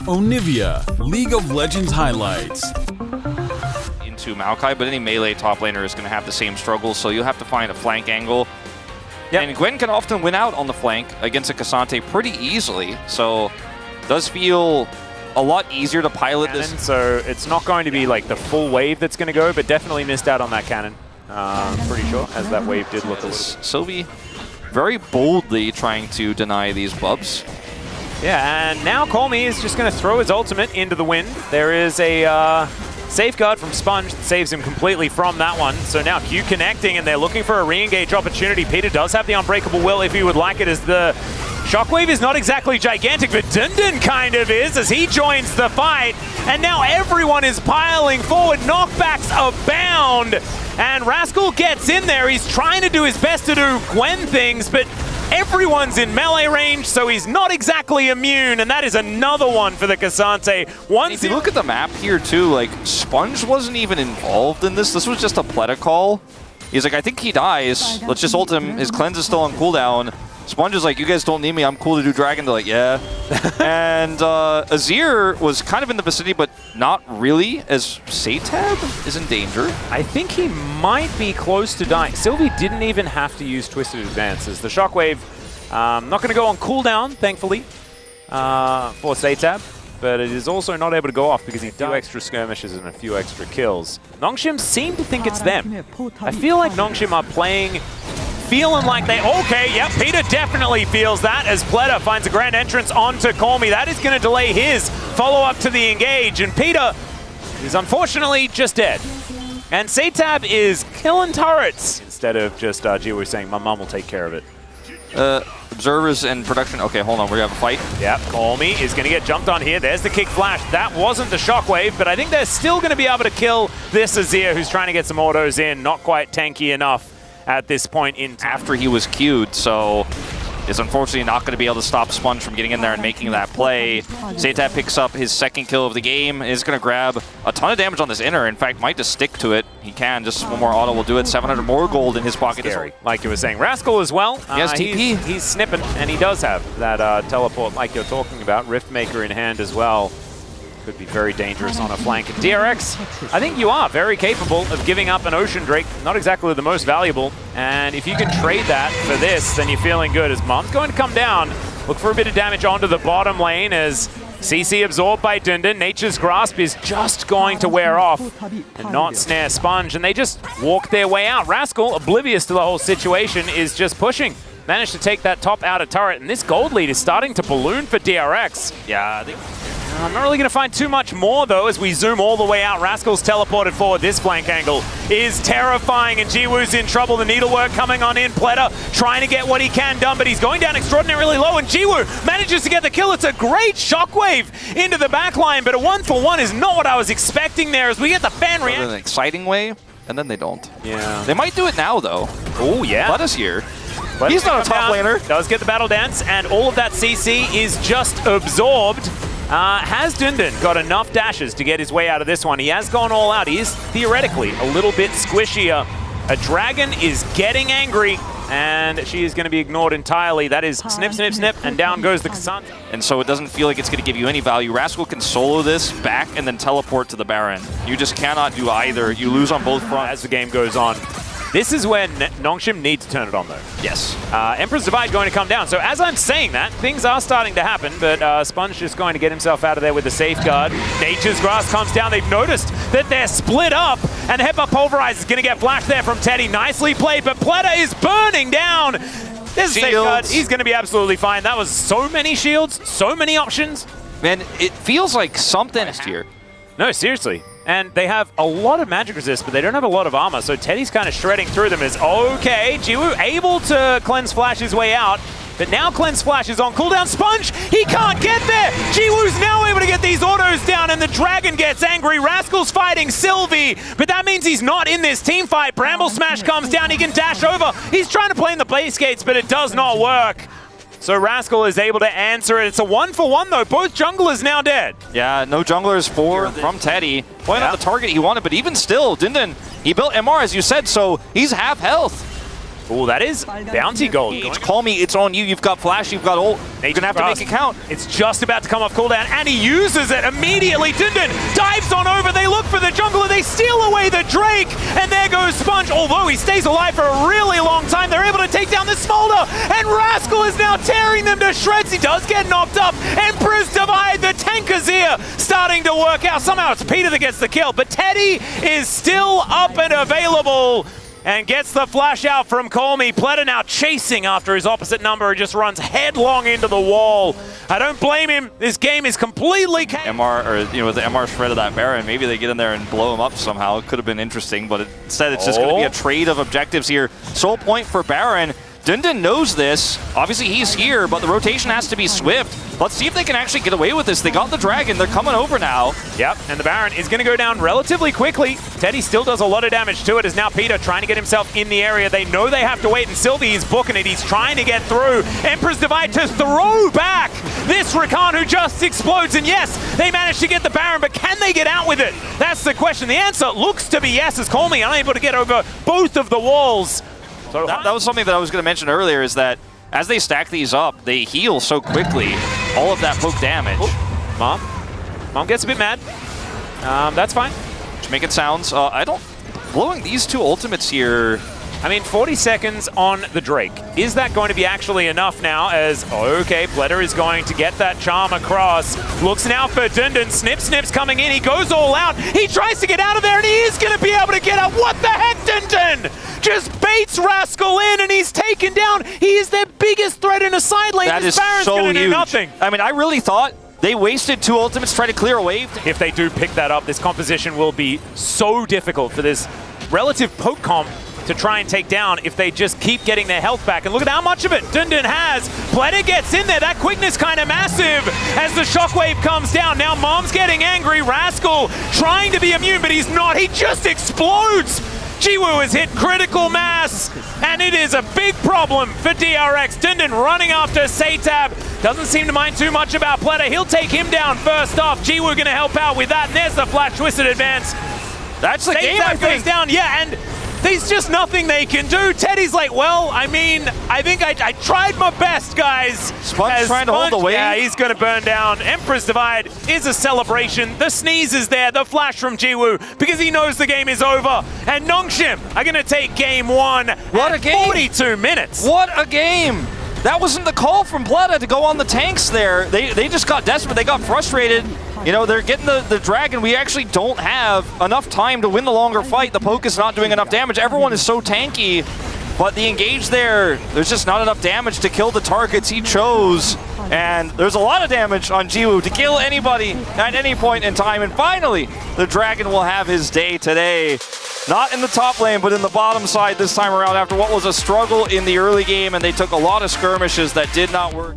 Onivia, League of Legends highlights. Into Maokai, but any melee top laner is going to have the same struggles, so you'll have to find a flank angle. Yep. And Gwen can often win out on the flank against a Cassante pretty easily, so does feel a lot easier to pilot this. So it's not going to be like the full wave that's going to go, but definitely missed out on that cannon. Pretty sure, as that wave did look a little. Sylvie very boldly trying to deny these bubs. Yeah, and now Colmy is just going to throw his ultimate into the wind. There is a safeguard from Sponge that saves him completely from that one. So now Q connecting, and they're looking for a re-engage opportunity. Peter does have the Unbreakable Will if he would like it, as the Shockwave is not exactly gigantic, but Dundun kind of is as he joins the fight. And now everyone is piling forward. Knockbacks abound. And Rascal gets in there. He's trying to do his best to do Gwen things, but everyone's in melee range, so he's not exactly immune, and that is another one for the Cassante. If you look at the map here too, like Sponge wasn't even involved in this. This was just a Pleta call. He's like, I think he dies. Let's just ult him. His cleanse is still on cooldown. Sponge is like, you guys don't need me. I'm cool to do Dragon. They're like, yeah. And Azir was kind of in the vicinity, but not really, as Satab is in danger. I think he might be close to dying. Sylvie didn't even have to use Twisted Advances. The Shockwave not going to go on cooldown, thankfully, for Satab, but it is also not able to go off because he did extra skirmishes and a few extra kills. Nongshim seem to think it's them. I feel like Nongshim are playing, feeling like they, okay, yep, Peter definitely feels that as Pleta finds a grand entrance onto Colmy. That is going to delay his follow-up to the engage, and Peter is unfortunately just dead. And Satab is killing turrets instead of just Jiwoo saying, my mom will take care of it. Observers and production. Okay, hold on, we have a fight. Yep, Colmy is going to get jumped on here. There's the kick flash. That wasn't the Shockwave, but I think they're still going to be able to kill this Azir, who's trying to get some autos in. Not quite tanky enough at this point in time. After he was queued, so is unfortunately not going to be able to stop Sponge from getting in there and making that play. Satab picks up his second kill of the game, is going to grab a ton of damage on this inner. In fact, might just stick to it. He can, just one more auto will do it. 700 more gold in his pocket. Scary. Like you were saying, Rascal as well. He has TP. He's snipping, and he does have that teleport like you're talking about. Riftmaker in hand as well. Could be very dangerous on a flank. And DRX, I think you are very capable of giving up an Ocean Drake. Not exactly the most valuable. And if you can trade that for this, then you're feeling good. As Mom's going to come down, look for a bit of damage onto the bottom lane as CC absorbed by Dundun. Nature's Grasp is just going to wear off and not snare Sponge. And they just walk their way out. Rascal, oblivious to the whole situation, is just pushing. Managed to take that top outer turret. And this gold lead is starting to balloon for DRX. Yeah, I think I'm not really going to find too much more, though, as we zoom all the way out. Rascal's teleported forward. This flank angle is terrifying, and Jiwoo's in trouble. The needlework coming on in. Pleta trying to get what he can done, but he's going down extraordinarily low, and Jiwoo manages to get the kill. It's a great shockwave into the backline, but a 1-for-1 is not what I was expecting there, as we get the fan reaction. an exciting way, and then they don't. Yeah. They might do it now, though. Oh, yeah. Pleta's here. He's not a top laner. Does get the battle dance, and all of that CC is just absorbed. Has Dundun got enough dashes to get his way out of this one? He has gone all out. He is theoretically a little bit squishier. A dragon is getting angry, and she is going to be ignored entirely. That is snip, snip, snip, and down goes the Cassante. And so it doesn't feel like it's going to give you any value. Rascal can solo this back and then teleport to the Baron. You just cannot do either. You lose on both fronts as the game goes on. This is where Nongshim needs to turn it on, though. Yes. Emperor's Divide going to come down. So as I'm saying that, things are starting to happen, but Sponge just going to get himself out of there with the safeguard. Nature's Grasp comes down. They've noticed that they're split up, and Headbutt Pulverize is going to get flashed there from Teddy. Nicely played, but Pleta is burning down. There's a safeguard. He's going to be absolutely fine. That was so many shields, so many options. Man, it feels like something here. No, seriously. And they have a lot of magic resist, but they don't have a lot of armor, so Teddy's kind of shredding through them. As okay, Jiwoo able to Cleanse Flash his way out, but now Cleanse Flash is on cooldown. Sponge, he can't get there! Jiwoo's now able to get these autos down, and the dragon gets angry. Rascal's fighting Sylvie, but that means he's not in this team fight. Bramble Smash comes down, he can dash over. He's trying to play in the base gates, but it does not work. So Rascal is able to answer it. It's a 1-for-1 though. Both junglers now dead. Yeah, no junglers from Teddy. Playing on the target he wanted, but even still, Dundun, he built MR as you said, so he's half health. Oh, that is bounty gold. Call me, it's on you. You've got flash, you've got ult. You're gonna have to make it count. It's just about to come off cooldown, and he uses it immediately. Dundun dives on over. They look for the jungler. They steal away the Drake, and there goes Sponge. Although he stays alive for a really long time, they're able to take down the Smolder, and Rascal is now tearing them to shreds. He does get knocked up. Emperor's Divide, the tankers here, starting to work out. Somehow it's Peter that gets the kill, but Teddy is still up and available, and gets the flash out from Colmy. Pleta now chasing after his opposite number, and just runs headlong into the wall. I don't blame him. This game is completely MR, or with the MR spread of that Baron, maybe they get in there and blow him up somehow. It could have been interesting, but instead it's just going to be a trade of objectives here. Sole point for Baron. Dundun knows this. Obviously he's here, but the rotation has to be swift. Let's see if they can actually get away with this. They got the Dragon. They're coming over now. Yep, and the Baron is going to go down relatively quickly. Teddy still does a lot of damage to it, as now Peter trying to get himself in the area. They know they have to wait, and Sylvie is booking it. He's trying to get through. Emperor's Divide to throw back this Rakan, who just explodes. And yes, they managed to get the Baron, but can they get out with it? That's the question. The answer looks to be yes, as Colmy unable to get over both of the walls. So that was something that I was going to mention earlier, is that as they stack these up, they heal so quickly. All of that poke damage. Oh, Mom gets a bit mad. That's fine. Just making sounds. Blowing these two ultimates here. I mean, 40 seconds on the Drake. Is that going to be actually enough now, as, okay, Pleta is going to get that charm across. Looks now for Dundun. Snip's coming in. He goes all out. He tries to get out of there, and he is going to be able to get out. What the heck, Dundun? Just baits Rascal in, and he's taken down. He is their biggest threat in a side lane. That this is Baron's so gonna huge. Do nothing. I mean, I really thought they wasted two ultimates trying to clear a wave. If they do pick that up, this composition will be so difficult for this relative poke comp to try and take down if they just keep getting their health back. And look at how much of it Dundun has. Pleta gets in there. That quickness kind of massive as the shockwave comes down. Now Mom's getting angry. Rascal trying to be immune, but he's not. He just explodes. Jiwoo has hit critical mass, and it is a big problem for DRX. Dundun running after Satab. Doesn't seem to mind too much about Pleta. He'll take him down first off. Jiwoo going to help out with that, and there's the flash twisted advance. That's the game, I think. Goes down, yeah, and there's just nothing they can do. Teddy's like, well, I mean, I think I tried my best, guys. Sponge trying to hold the wave. Yeah, he's going to burn down. Emperor's Divide is a celebration. The sneeze is there, the flash from Jiwoo, because he knows the game is over. And Nongshim are going to take game one. What a game. 42 minutes. What a game. That wasn't the call from Pleta to go on the tanks there. They just got desperate. They got frustrated. You know, they're getting the Dragon. We actually don't have enough time to win the longer fight. The poke is not doing enough damage. Everyone is so tanky, but the engage there's just not enough damage to kill the targets he chose. And there's a lot of damage on Jiwoo to kill anybody at any point in time. And finally, the Dragon will have his day today. Not in the top lane, but in the bottom side this time around after what was a struggle in the early game, and they took a lot of skirmishes that did not work.